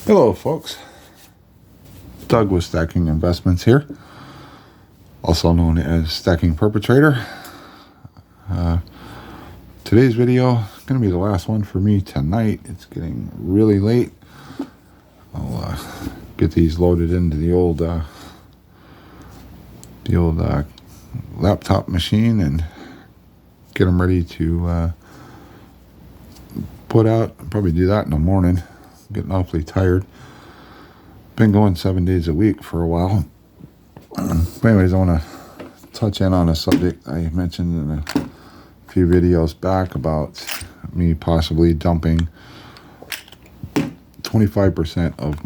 Hello folks, Doug with Stacking Investments here, also known as Stacking Perpetrator. Today's video is going to be the last one for me tonight. It's getting really late. I'll get these loaded into the old laptop machine and get them ready to put out. I'll probably do that in the morning. I'm getting awfully tired. Been going 7 days a week for a while. But anyways, I want to touch in on a subject I mentioned in a few videos back about me possibly dumping 25% of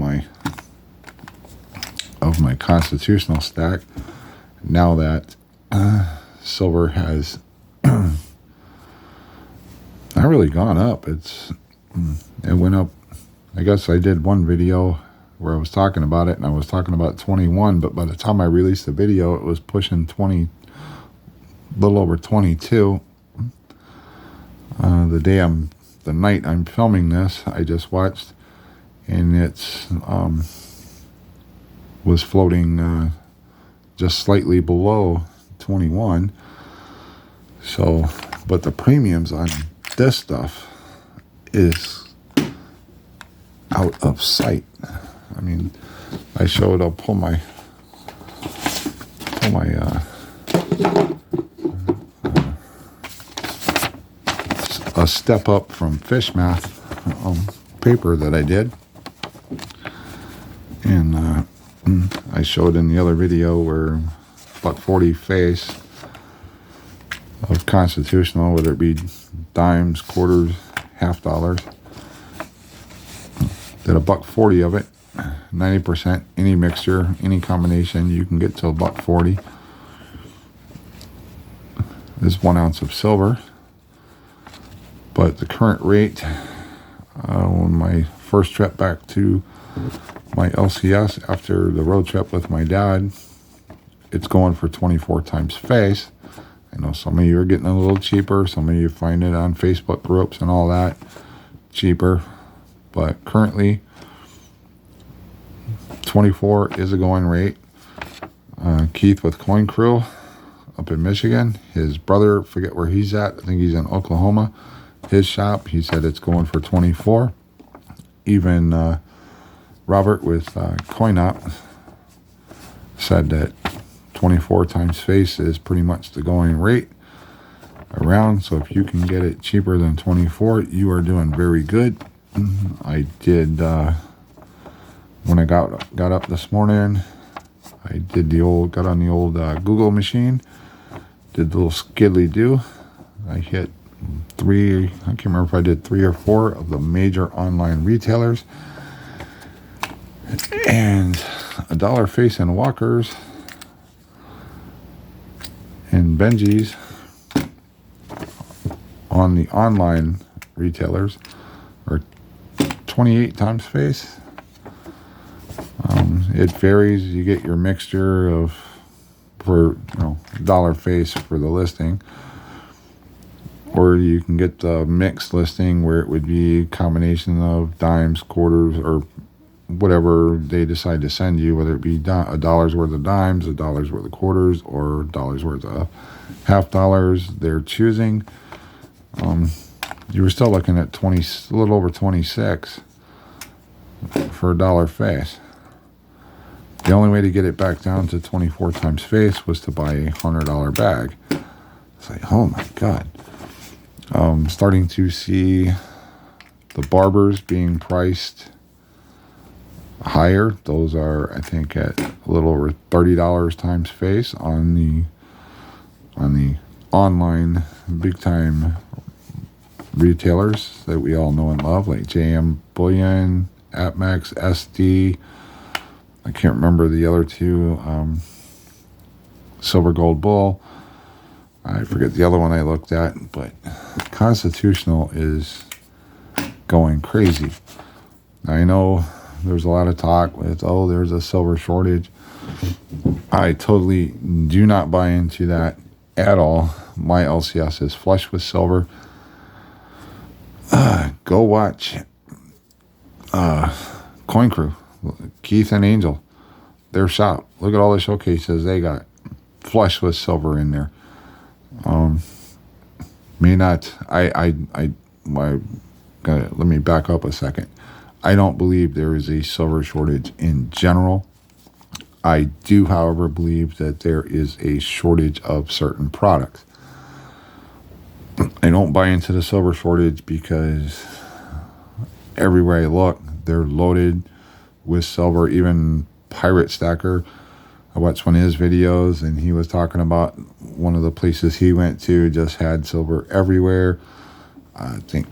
my constitutional stack now that silver has not really gone up. It went up. I guess I did one video where I was talking about it, and I was talking about 21, but by the time I released the video, it was pushing 20, a little over 22. The night I'm filming this, I just watched, and it's was floating just slightly below 21. So, but the premiums on this stuff is out of sight. I mean, I'll pull my a step up from Fish Math paper that I did, and I showed in the other video where $1.40 face of constitutional, whether it be dimes, quarters, half dollars, that $1.40 of it, 90%, any mixture, any combination, you can get to $1.40. This is 1 ounce of silver. But the current rate, on my first trip back to my LCS after the road trip with my dad, it's going for 24 times face. I know some of you are getting a little cheaper. Some of you find it on Facebook groups and all that cheaper. But currently, 24 is a going rate. Keith with Coin Crew up in Michigan, his brother, forget where he's at, I think he's in Oklahoma, his shop, he said it's going for 24. Even Robert with CoinOp said that 24 times face is pretty much the going rate around. So if you can get it cheaper than 24, you are doing very good. I did, when I got up this morning, I did got on the old Google machine, did the little skiddly do. I hit I can't remember if I did 3 or 4 of the major online retailers, and $1 face and Walkers and Benji's on the online retailers are 28 times face. It varies. You get your mixture of, for $1 face for the listing, or you can get the mixed listing where it would be a combination of dimes, quarters, or whatever they decide to send you, whether it be $1 worth of dimes, $1 worth of quarters, or $1 worth of half dollars they're choosing. You were still looking at a little over 26 for $1 face. The only way to get it back down to 24 times face was to buy a $100 bag. It's like, oh my God. Starting to see the barbers being priced higher. Those are, I think, at a little over $30 times face on the online big time retailers that we all know and love, like JM Bullion, AppMax, SD. I can't remember the other two. Silver Gold Bull. I forget the other one I looked at, but constitutional is going crazy. I know there's a lot of talk with, there's a silver shortage. I totally do not buy into that at all. My LCS is flush with silver. Go watch Coin Crew, Keith and Angel, their shop. Look at all the showcases they got, flush with silver in there. May not. Let me back up a second. I don't believe there is a silver shortage in general. I do, however, believe that there is a shortage of certain products. I don't buy into the silver shortage because everywhere I look, they're loaded with silver. Even Pirate Stacker, I watched one of his videos, and he was talking about one of the places he went to just had silver everywhere. I think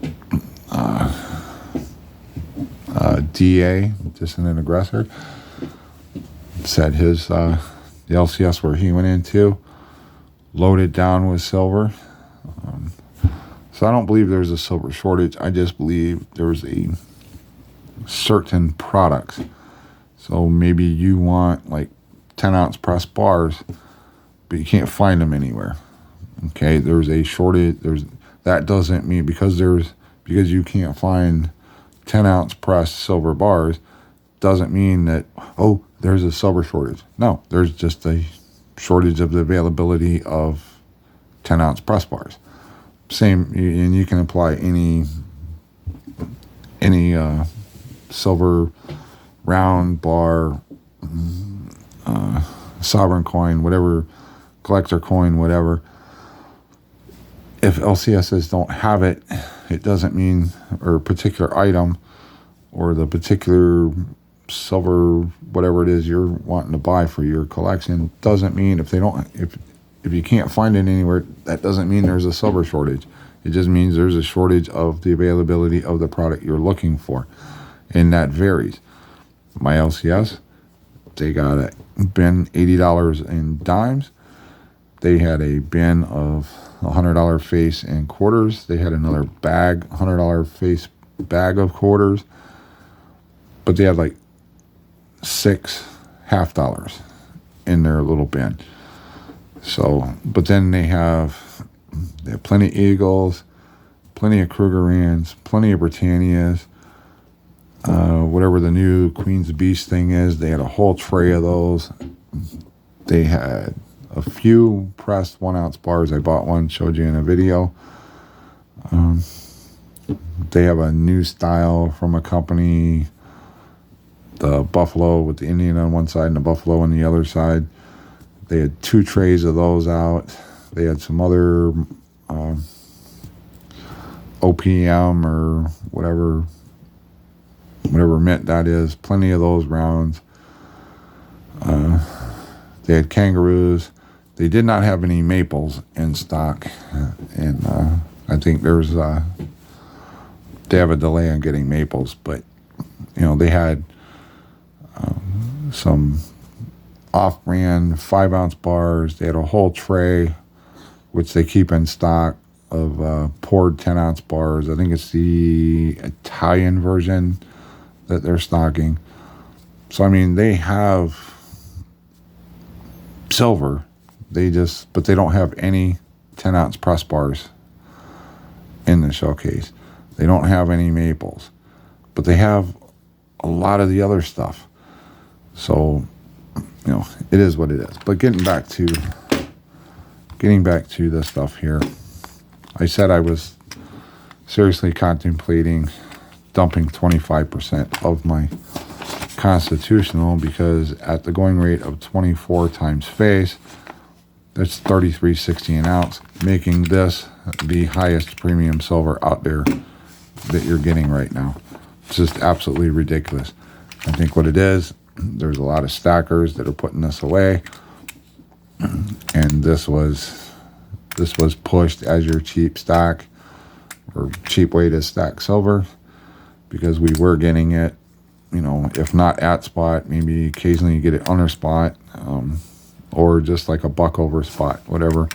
DA, Dissident Aggressor, said his the LCS where he went into loaded down with silver. So I don't believe there's a silver shortage. I just believe there's a certain products. So maybe you want like 10-ounce press bars, but you can't find them anywhere. Okay, there's a shortage. That doesn't mean because you can't find 10-ounce pressed silver bars doesn't mean that there's a silver shortage. No, there's just a shortage of the availability of 10-ounce press bars. Same, and you can apply any silver round bar, sovereign coin, whatever, collector coin, whatever. If LCSs don't have it, it doesn't mean, or a particular item, or the particular silver, whatever it is you're wanting to buy for your collection, doesn't mean if you can't find it anywhere, that doesn't mean there's a silver shortage. It just means there's a shortage of the availability of the product you're looking for, and that varies. My LCS, they got a bin $80 in dimes. They had a bin of $100 face and quarters. They had another bag, $100 face bag of quarters. But they had like 6 $half in their little bin. So, but then they have plenty of Eagles, plenty of Krugerrands, plenty of Britannias, whatever the new Queen's Beast thing is. They had a whole tray of those. They had a few pressed 1-ounce bars. I bought one, showed you in a video. They have a new style from a company, the buffalo with the Indian on one side and the buffalo on the other side. They had 2 trays of those out. They had some other OPM or whatever mint that is. Plenty of those rounds. They had kangaroos. They did not have any maples in stock, and I think they have a delay on getting maples, but they had some off-brand 5-ounce bars. They had a whole tray, which they keep in stock, of poured 10-ounce bars. I think it's the Italian version that they're stocking. So I mean, they have silver. But they don't have any 10-ounce press bars in the showcase. They don't have any maples, but they have a lot of the other stuff. So, it is what it is. But getting back to the stuff here, I said I was seriously contemplating dumping 25% of my constitutional, because at the going rate of 24 times face, that's $33.60 an ounce, making this the highest premium silver out there that you're getting right now. It's just absolutely ridiculous. I think what it is, there's a lot of stackers that are putting this away, and this was pushed as your cheap stack or cheap way to stack silver, because we were getting it, if not at spot, maybe occasionally you get it under spot, or just like a buck over spot, whatever.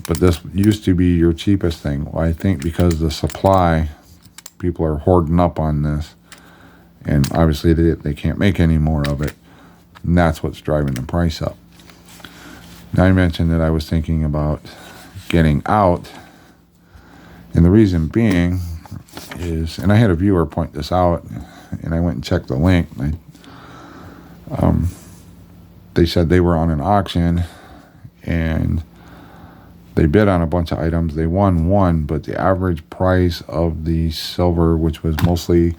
But this used to be your cheapest thing. Well, I think because the supply, people are hoarding up on this, and obviously they can't make any more of it, and that's what's driving the price up. Now, I mentioned that I was thinking about getting out, and the reason being is, and I had a viewer point this out, and I went and checked the link. They said they were on an auction, and they bid on a bunch of items. They won one, but the average price of the silver, which was mostly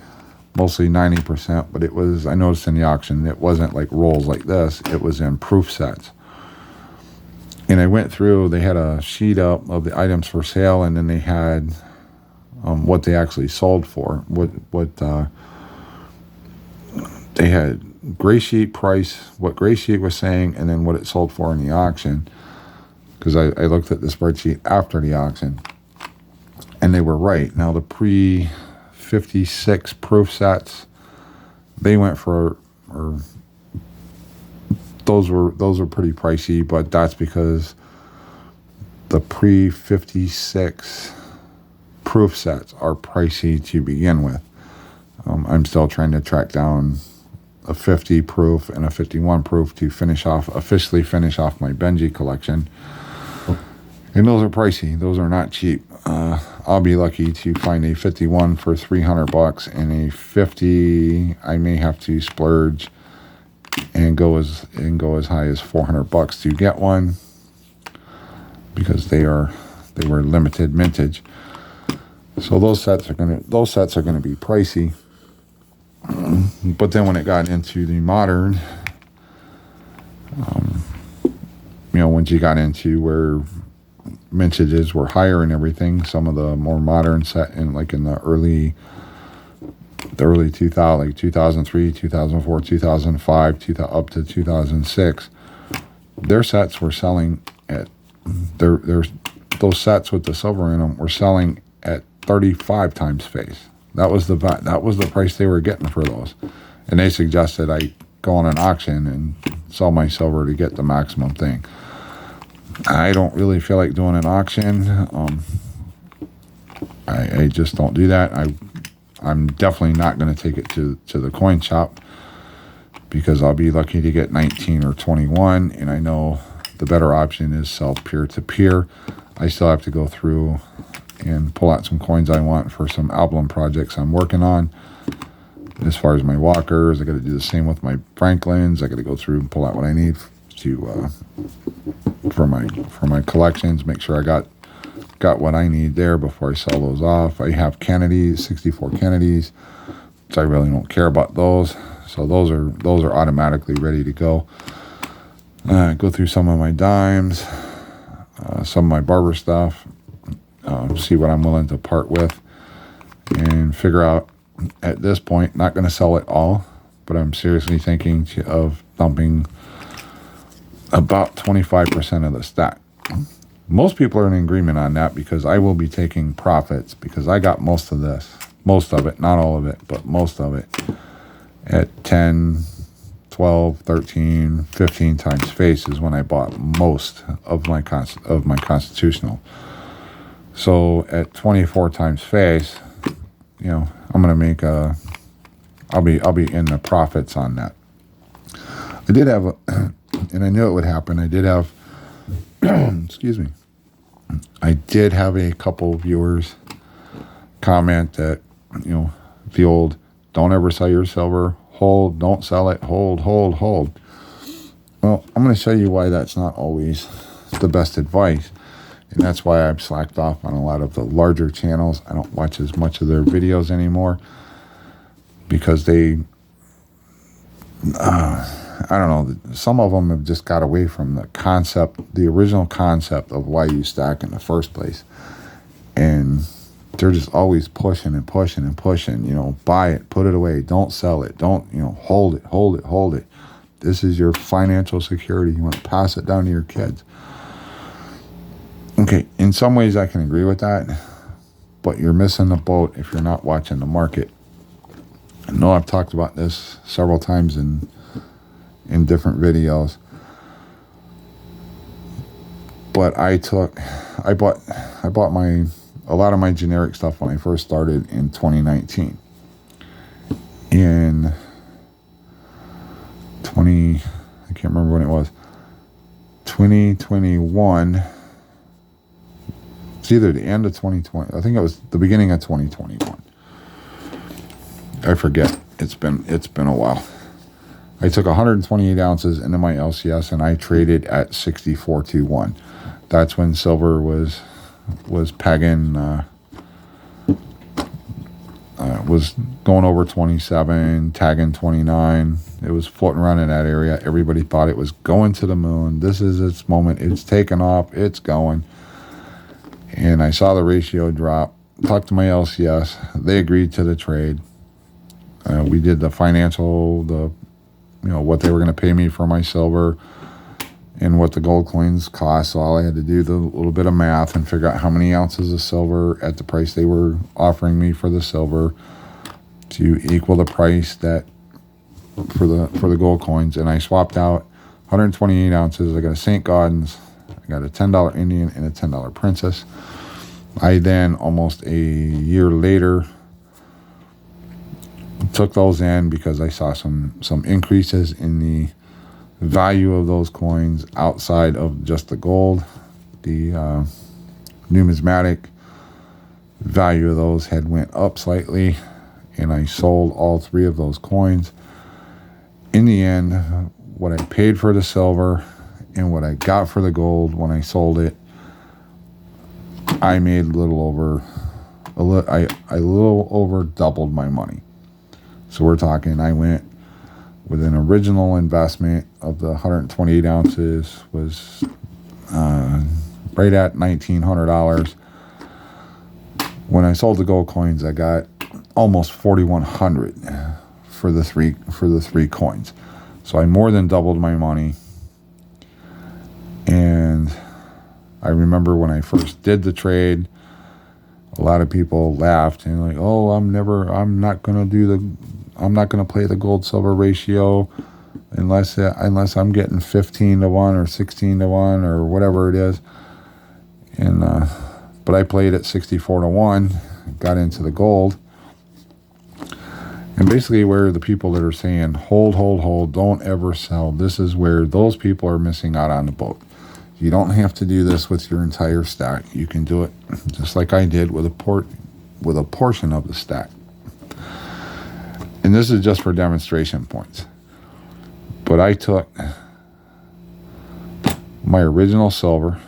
90%, but it was, I noticed in the auction, it wasn't like rolls like this. It was in proof sets. And I went through, they had a sheet up of the items for sale, and then they had what they actually sold for. What they had gray sheet price, what gray sheet was saying, and then what it sold for in the auction. Because I looked at the spreadsheet after the auction, and they were right. Now the pre-56 proof sets, they went for, or those were pretty pricey, but that's because the pre-56 proof sets are pricey to begin with. I'm still trying to track down a 50 proof and a 51 proof to officially finish off my Benji collection. And those are pricey. Those are not cheap. I'll be lucky to find a 51 for $300, and a 50 I may have to splurge and go as high as $400 to get one, because they were limited mintage. So those sets are gonna be pricey. But then when it got into the modern, once you got into where mintages were higher and everything, some of the more modern set in the early 2000, like 2003, 2004, 2005, up to 2006, their sets were selling at those sets with the silver in them were selling at 35 times face. That was the price they were getting for those, and they suggested I go on an auction and sell my silver to get the maximum thing. I don't really feel like doing an auction. I just don't do that. I'm definitely not going to take it to the coin shop, because I'll be lucky to get 19 or 21, and I know the better option is sell peer-to-peer. I still have to go through and pull out some coins I want for some album projects I'm working on. As far as my walkers, I got to do the same with my Franklins. I got to go through and pull out what I need for my collections. Make sure I got what I need there before I sell those off. I have Kennedys, 64 Kennedys, which I really don't care about those. So those are automatically ready to go. Go through some of my dimes, some of my barber stuff, see what I'm willing to part with, and figure out, at this point, not going to sell it all, but I'm seriously thinking of dumping about 25% of the stack. Most people are in agreement on that, because I will be taking profits, because I got most of it, not all of it, but most of it at 10, 12, 13, 15 times face is when I bought most of my constitutional. So at 24 times face, I'm going to make I'll be in the profits on that. I did have and I knew it would happen. I did have, excuse me. I did have a couple viewers comment that, the old, don't ever sell your silver, hold, don't sell it, hold. Well, I'm going to show you why that's not always the best advice. And that's why I've slacked off on a lot of the larger channels. I don't watch as much of their videos anymore, because they, I don't know, some of them have just got away from the original concept of why you stack in the first place. And they're just always pushing and pushing and pushing, buy it, put it away, don't sell it, don't, hold it. This is your financial security. You want to pass it down to your kids. Okay, in some ways I can agree with that, but you're missing the boat if you're not watching the market. I know I've talked about this several times in different videos, but I bought a lot of my generic stuff when I first started in 2019. In I can't remember when it was, 2021. It's either the end of 2020. I think it was the beginning of 2021. I forget. it's been a while. I took 128 ounces into my LCS and I traded at 64.21. That's when silver was pegging, was going over 27, tagging 29. It was floating around in that area. Everybody thought it was going to the moon. This is its moment. It's taken off. It's going. And I saw the ratio drop. Talked to my LCS. They agreed to the trade. We did the financial, what they were going to pay me for my silver and what the gold coins cost. So all I had to do the little bit of math and figure out how many ounces of silver at the price they were offering me for the silver to equal the price that for the gold coins. And I swapped out 128 ounces. I got a St. Gaudens, I got a $10 Indian and a $10 Princess. I then, almost a year later, took those in because I saw some increases in the value of those coins outside of just the gold. The numismatic value of those had went up slightly, and I sold all three of those coins. In the end, what I paid for the silver and what I got for the gold when I sold it, I made a little over doubled my money. So we're talking, I went with an original investment of the 128 ounces was right at $1,900. When I sold the gold coins, I got almost $4,100 for the three coins. So I more than doubled my money. And I remember when I first did the trade, a lot of people laughed and like, "Oh, I'm not going to play the gold silver ratio unless I'm getting 15 to 1 or 16 to 1 or whatever it is." And but I played at 64 to 1, got into the gold. And basically where the people that are saying hold, don't ever sell, this is where those people are missing out on the boat. You don't have to do this with your entire stack. You can do it just like I did with a portion of the stack. And this is just for demonstration points. But I took my original silver,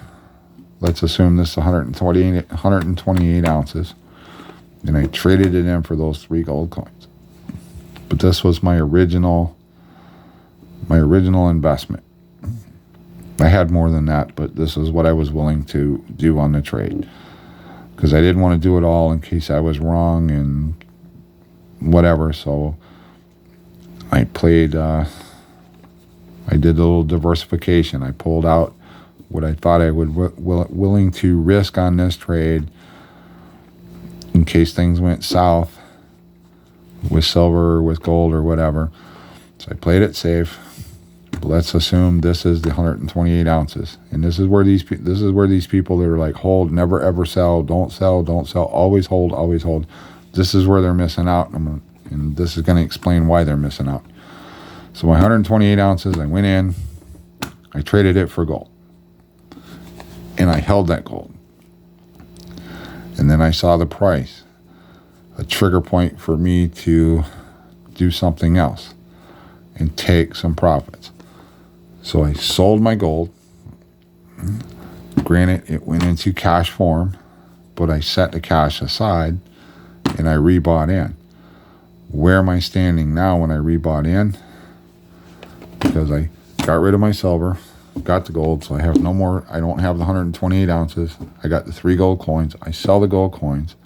let's assume this is 128 ounces, and I traded it in for those three gold coins. But this was my original investment. I had more than that, but this is what I was willing to do on the trade, because I didn't want to do it all in case I was wrong and whatever. So I played, I did a little diversification. I pulled out what I thought I would willing to risk on this trade in case things went south with silver or with gold or whatever. So I played it safe. Let's assume this is the 128 ounces, and this is where these people that are like, hold, never ever sell, don't sell, always hold. This is where they're missing out, and this is going to explain why they're missing out. So my 128 ounces, I went in, I traded it for gold, and I held that gold. And then I saw the price, a trigger point for me to do something else and take some profits. So I sold my gold. Granted, it went into cash form, but I set the cash aside and I rebought in. Where am I standing now when I rebought in? Because I got rid of my silver, got the gold, so I have no more. I don't have the 128 ounces. I got the three gold coins. I sell the gold coins,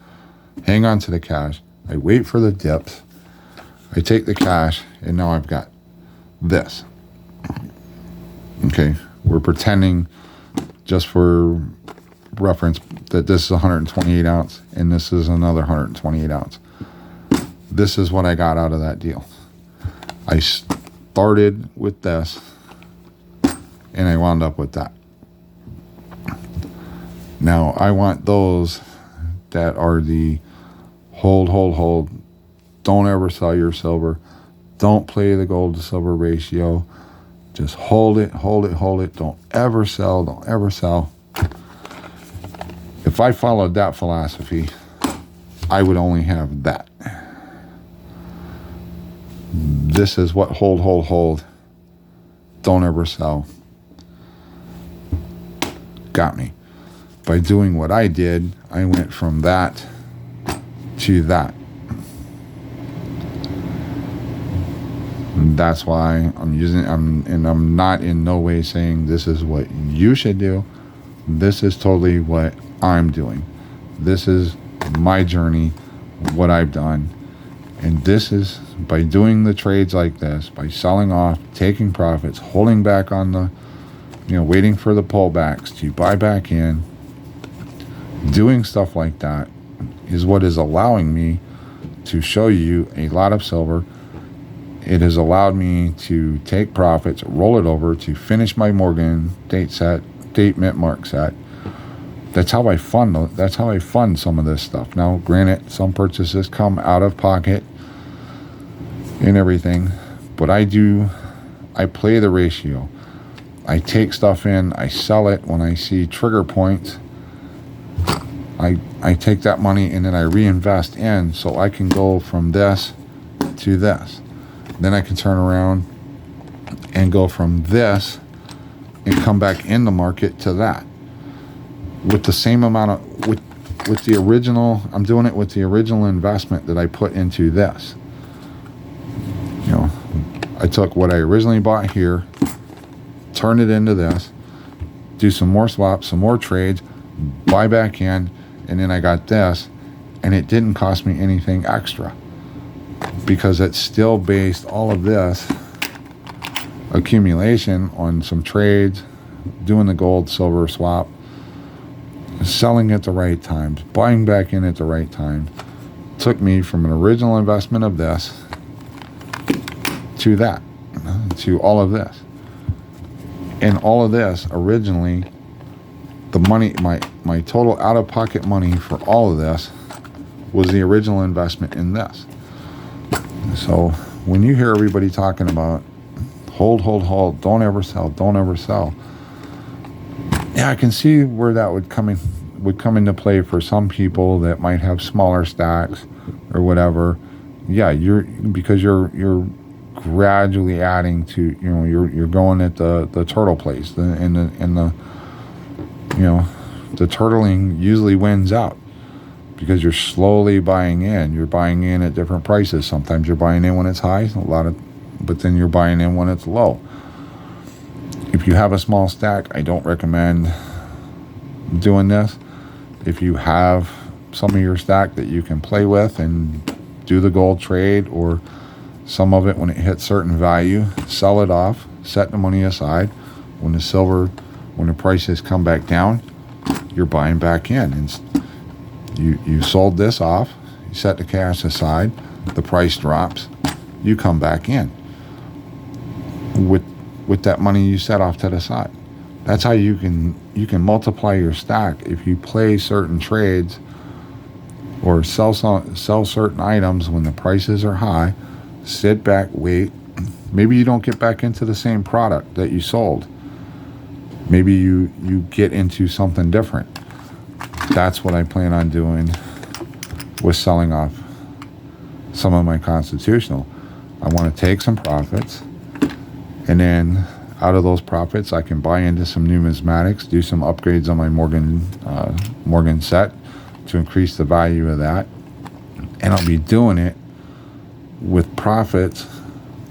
hang on to the cash. I wait for the dips. I take the cash, and now I've got this. Okay, we're pretending, just for reference, that this is 128 ounce and this is another 128 ounce. This is what I got out of that deal. I started with this and I wound up with that. Now I want those that are the hold, don't ever sell your silver, don't play the gold to silver ratio, just hold it, don't ever sell. If I followed that philosophy, I would only have that. This is what hold. Don't ever sell got me. By doing what I did, I went from that to that. And that's why I'm not in no way saying this is what you should do. This is totally what I'm doing. This is my journey, what I've done. And this is by doing the trades like this, by selling off, taking profits, holding back on the, waiting for the pullbacks to buy back in, doing stuff like that is what is allowing me to show you a lot of silver. It has allowed me to take profits, roll it over to finish my Morgan date mint mark set. That's how I fund some of this stuff. Now, granted, some purchases come out of pocket and everything, but I play the ratio. I take stuff in, I sell it when I see trigger points. I take that money and then I reinvest in so I can go from this to this. Then I can turn around and go from this and come back in the market to that. With the same amount of, with the original, I'm doing it with the original investment that I put into this. I took what I originally bought here, turn it into this, do some more swaps, some more trades, buy back in, and then I got this, and it didn't cost me anything extra because it's still based all of this accumulation on some trades, doing the gold silver swap, selling at the right times, buying back in at the right time. Took me from an original investment of this to that, to all of this. And all of this, originally, the money, my total out-of-pocket money for all of this was the original investment in this. So when you hear everybody talking about hold, don't ever sell. Yeah, I can see where that would come into play for some people that might have smaller stacks or whatever. Yeah, you're gradually adding to, you're going at the turtle place, and the turtling usually wins out because you're slowly buying in. You're buying in at different prices. Sometimes you're buying in when it's high, but then you're buying in when it's low. If you have a small stack, I don't recommend doing this. If you have some of your stack that you can play with and do the gold trade, or some of it when it hits certain value, sell it off, set the money aside. When the prices come back down, you're buying back in. And you sold this off, you set the cash aside, the price drops, you come back in with that money you set off to the side. That's how you can multiply your stack. If you play certain trades or sell certain items when the prices are high, sit back, wait. Maybe you don't get back into the same product that you sold. Maybe you get into something different. That's what I plan on doing with selling off some of my constitutional. I want to take some profits, and then out of those profits, I can buy into some numismatics, do some upgrades on my Morgan set to increase the value of that. And I'll be doing it with profits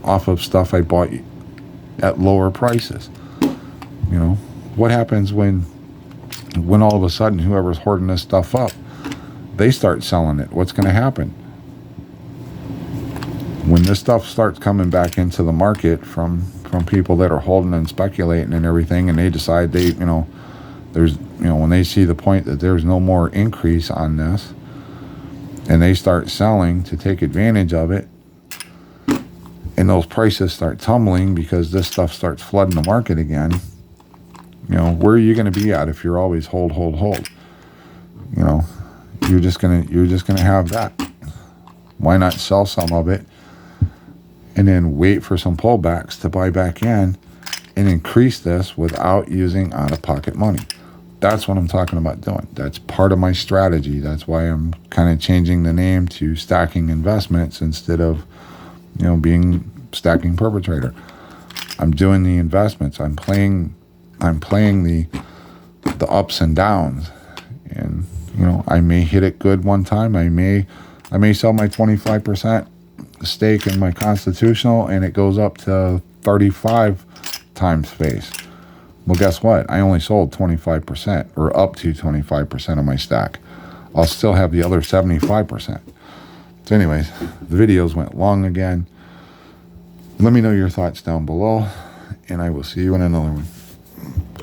off of stuff I bought at lower prices. What happens when all of a sudden whoever's hoarding this stuff up, they start selling it? What's going to happen? When this stuff starts coming back into the market from people that are holding and speculating and everything, and they decide when they see the point that there's no more increase on this, and they start selling to take advantage of it, and those prices start tumbling because this stuff starts flooding the market again, where are you going to be at if you're always hold? You're just gonna have that. Why not sell some of it and then wait for some pullbacks to buy back in and increase this without using out-of-pocket money? That's what I'm talking about doing. That's part of my strategy. That's why I'm kind of changing the name to Stacking Investments instead of you know, being stacking perpetrator. I'm doing the investments. I'm playing the ups and downs. And, you know, I may hit it good one time. I may sell my 25% stake in my constitutional and it goes up to 35 times face. Well, guess what? I only sold 25% or up to 25% of my stack. I'll still have the other 75%. So anyways, the videos went long again. Let me know your thoughts down below, and I will see you in another one.